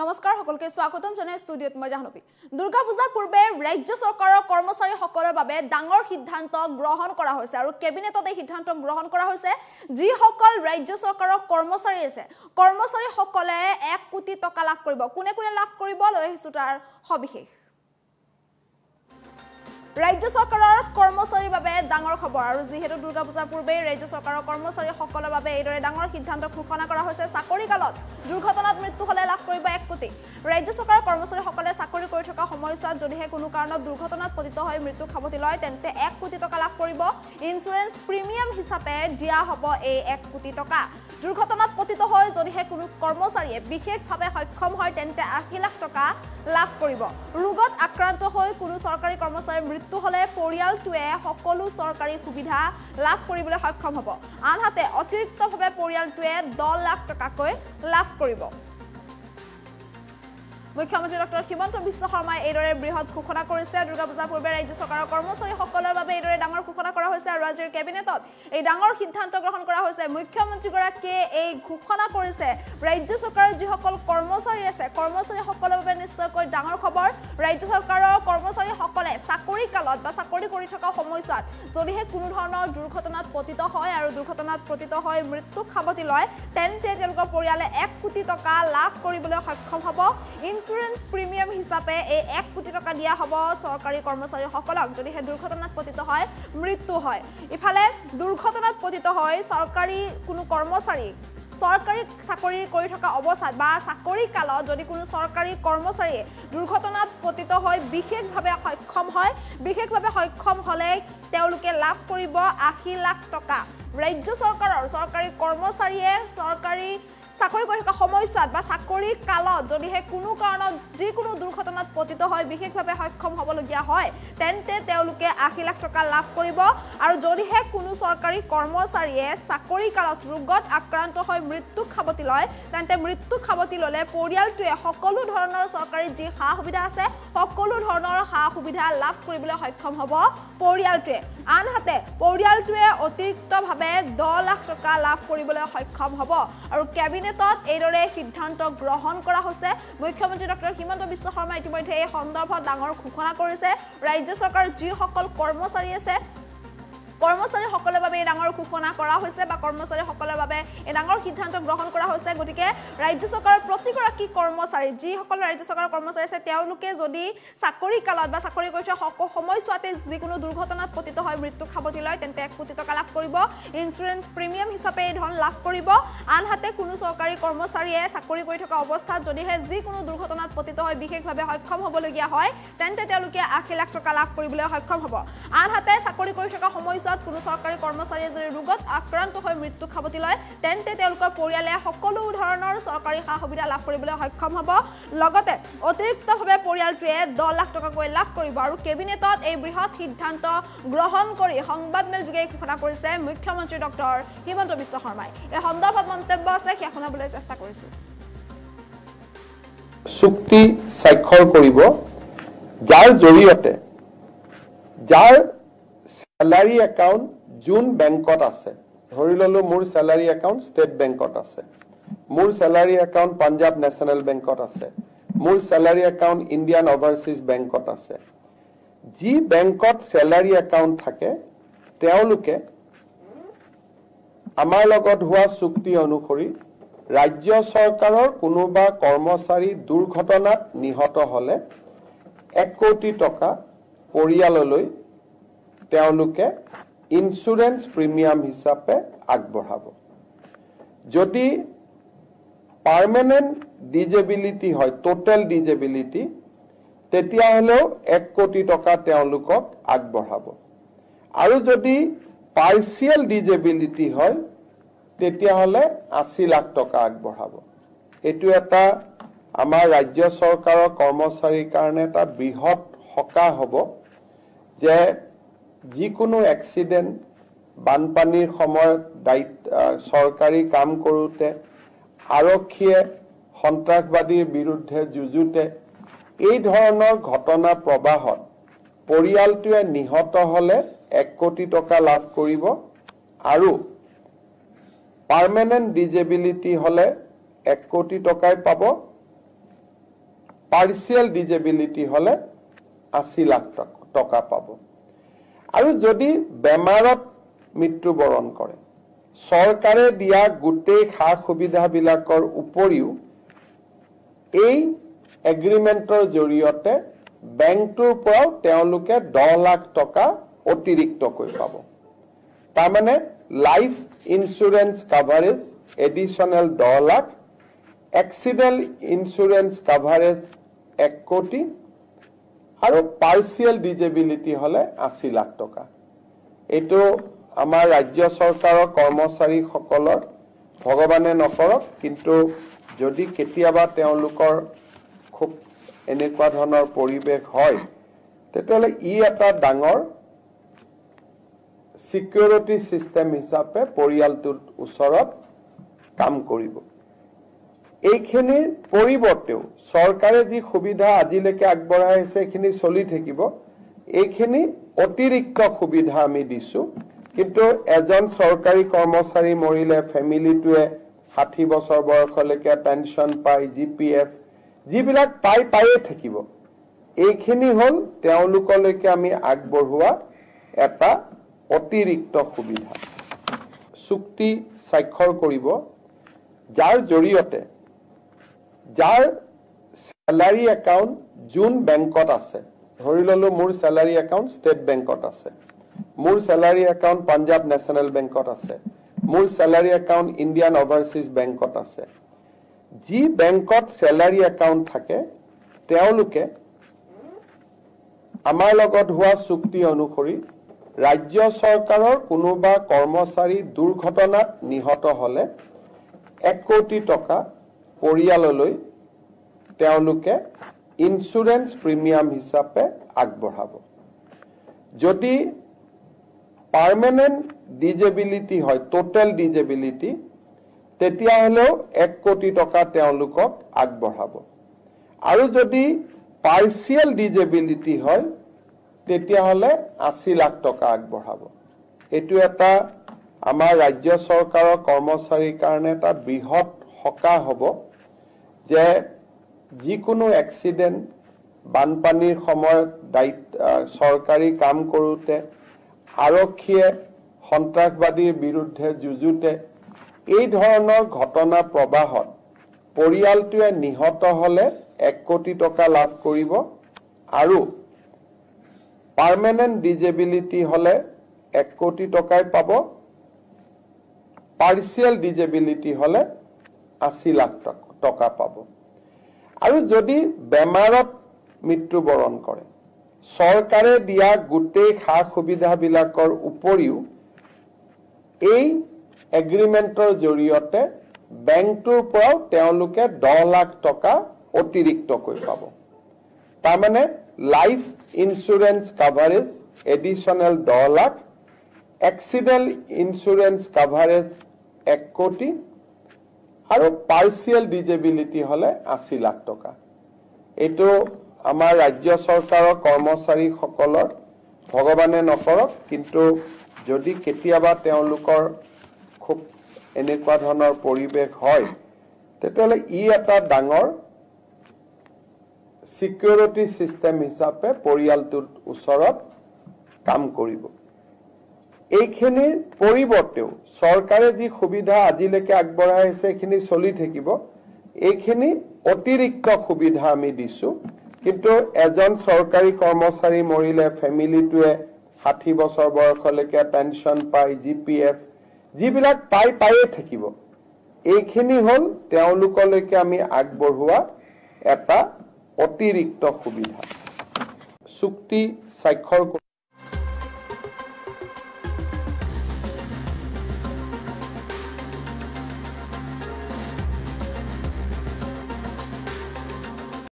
নমস্কাৰ সকলকে স্বাগতম জনাই ষ্টুডিঅত মই জাহ্নবী দুৰ্গা পূজাৰ পূৰ্বে ৰাজ্য চৰকাৰৰ কৰ্মচাৰীসকলৰ বাবে ডাঙৰ সিদ্ধান্ত গ্ৰহণ কৰা হৈছে আৰু কেবিনেটত এই সিদ্ধান্ত গ্ৰহণ কৰা হৈছে যিসকল ৰাজ্য চৰকাৰৰ কৰ্মচাৰী আছে কৰ্মচাৰীসকলে 1 কোটি টকা লাভ কৰিব কোনে কোনে লাভ কৰিব লৈ আহিছো তাৰ সবিশেষ ৰাজ্য চৰকাৰৰ কৰ্মচাৰীৰ বাবে ডাঙৰ খবৰ আৰু যেহেতু দুৰ্গা পূজাৰ পূৰ্বে ৰাজ্য চৰকাৰৰ কৰ্মচাৰীসকলৰ বাবে এইদৰে ডাঙৰ সিদ্ধান্ত ঘোষণা কৰা হৈছে চাকৰি কালত দুৰ্ঘটনাত মৃত্যু হলে লাভ কৰিব 1 কোটি ৰাজ্য চৰকাৰৰ কৰ্মচাৰীসকলে চাকৰি কৰি থকা সময়ছোৱাত যদিহে কোনো কাৰণত দুৰ্ঘটনাত পতিত হৈ মৃত্যু খাবতি লয় তেন্তে 1 কোটি টকা লাভ কৰিব ইনস্যুৰেন্স প্ৰিমিয়াম হিচাপে দিয়া হ'ব এই 1 কোটি টকা দুৰ্ঘটনাত পতিত হৈ যদিহে কোনো কৰ্মচাৰীয়ে বিশেষভাৱে সক্ষম হয় তেন্তে 80 লাখ টকা লাভ কৰিব ৰোগত আক্ৰান্ত হৈ কোনো চৰকাৰী কৰ্মচাৰীৰ মৃত্যু হলে পৰিয়ালটোৱে সকলো চৰকাৰী সুবিধা লাভ কৰিবলৈ সক্ষম হ'ব আনহাতে অতিৰিক্তভাৱে পৰিয়ালটোৱে 10 লাখ টকাকৈ লাভ কৰিব মুখ্যমন্ত্ৰী ডক্টৰ হিমন্ত বিশ্ব শৰ্মাই এইদৰে বৃহৎ ঘোষণা কৰিছে দুৰ্গা পূজাৰ পূৰ্বে ৰাজ্য চৰকাৰৰ কৰ্মচাৰীসকলৰ বাবে এইদৰে ডাঙৰ ঘোষণা কৰা হৈছে আৰু আজিৰ কেবিনেটত এই ডাঙৰ সিদ্ধান্ত গ্ৰহণ কৰা হৈছে মুখ্যমন্ত্ৰীগৰাকীয়ে এই ঘোষণা কৰিছে ৰাজ্য চৰকাৰৰ যিসকল কৰ্মচাৰী আছে কৰ্মচাৰীসকলৰ বাবে নিশ্চয়কৈ ডাঙৰ খবৰ ৰাজ্য চৰকাৰৰ কৰ্মচাৰীসকলে চাকৰি কালত বা চাকৰি কৰি থকা সময়ছোৱাত যদিহে কোনো ধৰণৰ দুৰ্ঘটনাত পতিত হয় আৰু দুৰ্ঘটনাত পতিত হৈ মৃত্যু খাবতি লয় তেন্তে তেওঁলোকৰ পৰিয়ালে 1 কোটি টকা লাভ কৰিবলৈ সক্ষম হ'ব ইনস্যুৰেন্স প্ৰিমিয়াম হিচাপে এই 1 কোটি টকা দিয়া হ'ব চৰকাৰী কৰ্মচাৰীসকলক যদি হে দুৰ্ঘটনাত পতিত হয় মৃত্যু হয় ইফালে দুৰ্ঘটনাত পতিত হয় চৰকাৰী কোনো কৰ্মচাৰী চৰকাৰী চাকৰি কৰি থকা অৱস্থাত বা চাকৰি কালত যদি কোনো চৰকাৰী কৰ্মচাৰী দুৰ্ঘটনাত পতিত হৈ বিশেষভাৱে সক্ষম হলে তেওঁলোকে লাভ কৰিব 80 লাখ টকা ৰাজ্য চৰকাৰৰ চৰকাৰী কৰ্মচাৰীয়ে চৰকাৰী চাকৰি কৰি থকা সময়ছোৱাত বা চাকৰি কালত যদিহে কোনো কাৰণত যিকোনো দুৰ্ঘটনাত পতিত হয় বিশেষভাৱে সক্ষম হ'বলগীয়া হয় তেন্তে তেওঁলোকে 80 লাখ টকা লাভ কৰিব আৰু যদিহে কোনো চৰকাৰী কৰ্মচাৰীয়ে চাকৰি কালত ৰোগত আক্ৰান্ত হৈ মৃত্যু খাবতি লয় তেন্তে মৃত্যু খাবতি ললে পৰিয়ালটোৱে সকলো ধৰণৰ চৰকাৰী যি সা সুবিধা আছে সকলো ধৰণৰ সা সুবিধা লাভ কৰিবলৈ সক্ষম হ'ব পৰিয়ালটোৱে আনহাতে পৰিয়ালটোৱে অতিৰিক্তভাৱে 10 লাখ টকা লাভ কৰিবলৈ সক্ষম হ'ব আৰু কেবিনেটত এইদৰে সিদ্ধান্ত গ্ৰহণ কৰা হৈছে মুখ্যমন্ত্ৰী ডক্টৰ হিমন্ত বিশ্ব শৰ্মা ইতিমধ্যে এই সন্দৰ্ভত ডাঙৰ ঘোষণা কৰিছে ৰাজ্য চৰকাৰৰ যিসকল কৰ্মচাৰী আছে কৰ্মচাৰীসকলৰ বাবে ডাঙৰ ঘোষণা কৰা হৈছে বা কৰ্মচাৰীসকলৰ বাবে এই ডাঙৰ সিদ্ধান্ত গ্ৰহণ কৰা হৈছে গতিকে ৰাজ্য চৰকাৰৰ প্ৰতিগৰাকী কৰ্মচাৰী যিসকল ৰাজ্য চৰকাৰৰ কৰ্মচাৰী আছে তেওঁলোকে যদি চাকৰি কালত বা চাকৰি কৰি থকা সময়ছোৱাতে যিকোনো দুৰ্ঘটনাত পতিত হৈ মৃত্যু খাবতি লয় তেন্তে 1 কোটি টকা লাভ কৰিব ইনস্যুৰেন্স প্ৰিমিয়াম হিচাপে এই ধন লাভ কৰিব আনহাতে কোনো চৰকাৰী কৰ্মচাৰীয়ে চাকৰি কৰি থকা অৱস্থাত যদিহে যিকোনো দুৰ্ঘটনাত পতিত হৈ বিশেষভাৱে সক্ষম হ'বলগীয়া হয় তেন্তে তেওঁলোকে 80 লাখ টকা লাভ কৰিবলৈ সক্ষম হ'ব আনহাতে চাকৰি কৰি থকা সময়ছোৱাত কোনো চৰকাৰী কৰ্মচাৰীয়ে যদি ৰোগত আক্ৰান্ত হৈ মৃত্যু খাবতি লয় তেন্তে তেওঁলোকৰ পৰিয়ালে সকলো ধৰণৰ চৰকাৰী সা সুবিধা লাভ কৰিবলৈ সক্ষম হ'ব লগতে অতিৰিক্তভাৱে পৰিয়ালটোৱে 10 লাখ টকাকৈ লাভ কৰিব আৰু কেবিনেটত এই বৃহৎ সিদ্ধান্ত গ্ৰহণ কৰি সংবাদমেল যোগে ঘোষণা কৰিছে মুখ্যমন্ত্ৰী ডক্টৰ হিমন্ত বিশ্ব শৰ্মাই এই সন্দৰ্ভত মন্তব্য আছে সেয়া শুনাবলৈ চেষ্টা কৰিছো চুক্তি স্বাক্ষৰ কৰিব যাৰ জৰিয়তে যাৰ salary account June bankot আছে ধৰি ললো মোৰ salary account state bankot আছে মোৰ salary account Punjab National Bankot আছে মোৰ salary account Indian Overseas Bankot আছে যি bankot salary account থাকে তেওঁলোকে আমাৰ লগত হোৱা চুক্তি অনুসৰি ৰাজ্য চৰকাৰৰ কোনোবা কৰ্মচাৰী দুৰ্ঘটনাত নিহত হলে 1 কোটি টকা পৰিয়াললৈ তেওঁলোকে ইনস্যুৰেন্স প্ৰিমিয়াম হিচাপে আগবঢ়াব যদি পাৰ্মানেন্ট ডিজেবিলিটি হয় টোটাল ডিজেবিলিটি তেতিয়া হলেও 1 কোটি টকা তেওঁলোকক আগবঢ়াব আৰু যদি পাৰ্সিয়াল ডিজেবিলিটি হয় তেতিয়া হলে 80 লাখ টকা আগবঢ়াব এটো এটা আমাৰ ৰাজ্য চৰকাৰৰ কৰ্মচাৰীৰ কাৰণে এটা বৃহৎ সকাহ হ'ব যে যিকোনো এক্সিডেন্ট বানপানীৰ সময়ত চৰকাৰী কাম কৰোতে আৰক্ষীয়ে সন্ত্ৰাসবাদীৰ বিৰুদ্ধে যুঁজোতে এই ধৰণৰ ঘটনা প্ৰবাহত পৰিয়ালটোৱে নিহত হলে 1 কোটি টকা লাভ কৰিব আৰু পাৰ্মানেন্ট ডিজেবিলিটি হলে 1 কোটি টকাই পাব পাৰ্চিয়েল ডিজেবিলিটি হলে 80 লাখ টকা পাব। আৰু যদি বেমাৰত মৃত্যুবৰণ কৰে চৰকাৰে দিয়া গোটেই খা সুবিধাবিলাকৰ উপৰিও এই এগ্ৰিমেণ্টৰ জৰিয়তে বেংকটোৰ পৰাও তেওঁলোকে 10 লাখ টকা অতিৰিক্তকৈ পাব। তাৰমানে life insurance coverage additional 10 lakh, accident insurance coverage 1 কোটি আৰু পাৰ্চিয়েল ডিজেবিলিটি হলে 80 লাখ টকা। এইটো আমাৰ ৰাজ্য চৰকাৰৰ কৰ্মচাৰীসকলৰ ভগৱানে নকৰক, কিন্তু যদি কেতিয়াবা তেওঁলোকৰ খুব এনেকুৱা ধৰণৰ পৰিৱেশ হয় তেতিয়াহ'লে ই এটা ডাঙৰ সিকিউৰিটি সিস্টেম হিচাপে পৰিয়ালটোৰ ওচৰত কাম কৰিব। এইখিনিৰ পৰিৱৰ্তেও চৰকাৰে যি সুবিধা আজিলৈকে আগবঢ়াই আছে এইখিনি চলি থাকিব। এইখিনি অতিৰিক্ত সুবিধা আমি দিছো, কিন্তু এজন চৰকাৰী কৰ্মচাৰী মৰিলে ফেমিলিটোৱে 60 বছৰ বয়সলৈকে পেনশন পায়, জিপিএফ যিবিলাক পায়ে থাকিব। এইখিনি হল তেওঁলোকলৈকে আমি আগবঢ়োৱা এটা অতিৰিক্ত সুবিধা। চুক্তি স্বাক্ষৰ কৰিব যাৰ জৰিয়তে যাৰ স্যালাৰি একাউন্ট যোন বেংকত আছে, ধৰি ললো মোৰ স্যালাৰি একাউন্ট ষ্টেট বেংকত আছে, মোৰ স্যালাৰি একাউন্ট পাঞ্জাব নেশনাল বেংকত আছে, মোৰ স্যালাৰি একাউন্ট ইন্ডিয়ান ওভাৰসিজ বেংকত আছে। যি বেংকত স্যালাৰি একাউন্ট থাকে তেওঁলোকে আমাৰ লগত হোৱা চুক্তি অনুসৰি ৰাজ্য চৰকাৰৰ কোনোবা কৰ্মচাৰী দুৰ্ঘটনাত নিহত হলে 1 কোটি টকা পৰিয়াললৈ তেওঁলোকে ইন্সুৰেন্স প্ৰিমিয়াম হিচাপে আগবঢ়াব। যদি পাৰ্মানেন্ট ডিজেবিলিটি হয়, টোটেল ডিজেবিলিটি, তেতিয়াহলেও 1 কোটি টকা তেওঁলোকক আগবঢ়াব। আৰু যদি পাৰ্চিয়েল ডিজেবিলিটি হয় তেতিয়াহলে 80 লাখ টকা আগবঢ়াব। এইটো এটা আমাৰ ৰাজ্য চৰকাৰৰ কৰ্মচাৰীৰ কাৰণে এটা বৃহৎ সকাহ হ'ব যে যিকোনো এক্সিডেন্ট, বানপানীৰ সময়ত চৰকাৰী কাম কৰোঁতে, আৰক্ষীয়ে সন্ত্ৰাসবাদীৰ বিৰুদ্ধে যুঁজোতে এই ধৰণৰ ঘটনা প্ৰবাহত পৰিয়ালটোৱে নিহত হলে 1 কোটি টকা লাভ কৰিব আৰু পাৰ্মানেন্ট ডিজেবিলিটি হলে 1 কোটি টকাই পাব, পাৰ্চিয়েল ডিজেবিলিটি হলে 80 লাখ টকা পাব। আৰু যদি বেমাৰত মৃত্যুবৰণ কৰে চৰকাৰে দিয়া গোটেই খা সুবিধাবিলাকৰ উপৰিও এই এগ্ৰিমেণ্টৰ জৰিয়তে বেংকটোৰ পৰাও তেওঁলোকে 10 লাখ টকা অতিৰিক্তকৈ পাব। তাৰমানে life insurance coverage additional 10 lakh, accident insurance coverage 1 কোটি আৰু পাৰ্চিয়েল ডিজেবিলিটি হলে 80 লাখ টকা। এইটো আমাৰ ৰাজ্য চৰকাৰৰ কৰ্মচাৰীসকলৰ ভগৱানে নকৰক, কিন্তু যদি কেতিয়াবা তেওঁলোকৰ খুব এনেকুৱা ধৰণৰ পৰিৱেশ হয় তেতিয়াহ'লে ই এটা ডাঙৰ সিকিউৰিটি সিস্টেম হিচাপে পৰিয়ালটোৰ ওচৰত কাম কৰিব। এইখিনিৰ পৰিৱৰ্তেও চৰকাৰে যি সুবিধা আজিলৈকে আগবঢ়াই আছে এইখিনি চলি থাকিব। এইখিনি অতিৰিক্ত সুবিধা আমি দিছো, কিন্তু এজন চৰকাৰী কৰ্মচাৰী মৰিলে ফেমিলিটোৱে 60 বছৰ বয়সলৈকে পেনশন পায়, জিপিএফ যিবিলাক পায়ে থাকিব। এইখিনি হল তেওঁলোকলৈকে আমি আগবঢ়োৱা এটা অতিৰিক্ত সুবিধা। চুক্তি স্বাক্ষৰ